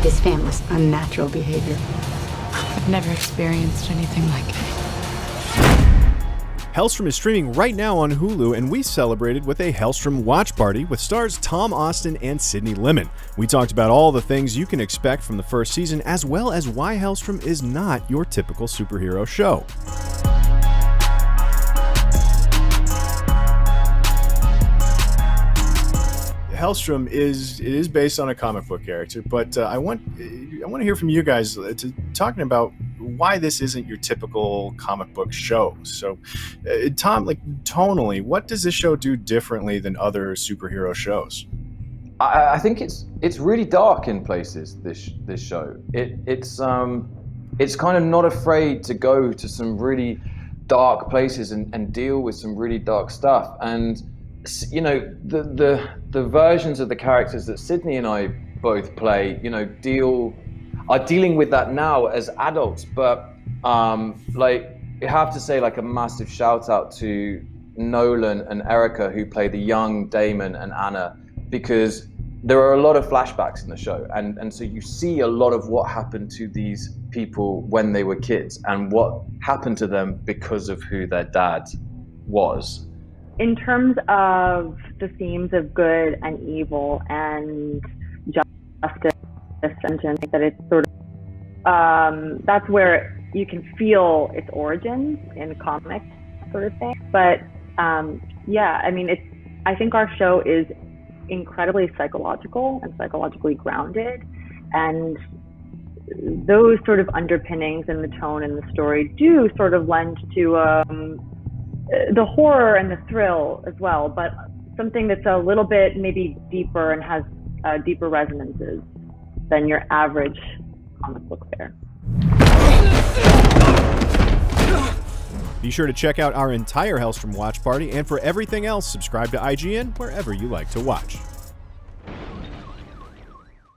his family's unnatural behavior. I've never experienced anything like it. Helstrom is streaming right now on Hulu, and we celebrated with a Helstrom watch party with stars Tom Austen and Sydney Lemmon. We talked about all the things you can expect from the first season, as well as why Helstrom is not your typical superhero show. Helstrom is based on a comic book character, but I want to hear from you guys talking about why this isn't your typical comic book show. So, Tom, like tonally, what does this show do differently than other superhero shows? I think it's really dark in places. This show it's kind of not afraid to go to some really dark places and deal with some really dark stuff. And you know, the versions of the characters that Sydney and I both play, you know, are dealing with that now as adults. But like, you have to say, like, a massive shout out to Nolan and Erica, who play the young Daimon and Anna, because there are a lot of flashbacks in the show, and so you see a lot of what happened to these people when they were kids and what happened to them because of who their dad was. In terms of the themes of good and evil and justice, and I think that it's sort of, that's where you can feel its origins in comics, sort of thing. But yeah, I mean, I think our show is incredibly psychological and psychologically grounded, and those sort of underpinnings in the tone and the story do sort of lend to the horror and the thrill as well, but something that's a little bit maybe deeper and has deeper resonances than your average comic book fare. Be sure to check out our entire Helstrom watch party, and for everything else, subscribe to IGN wherever you like to watch.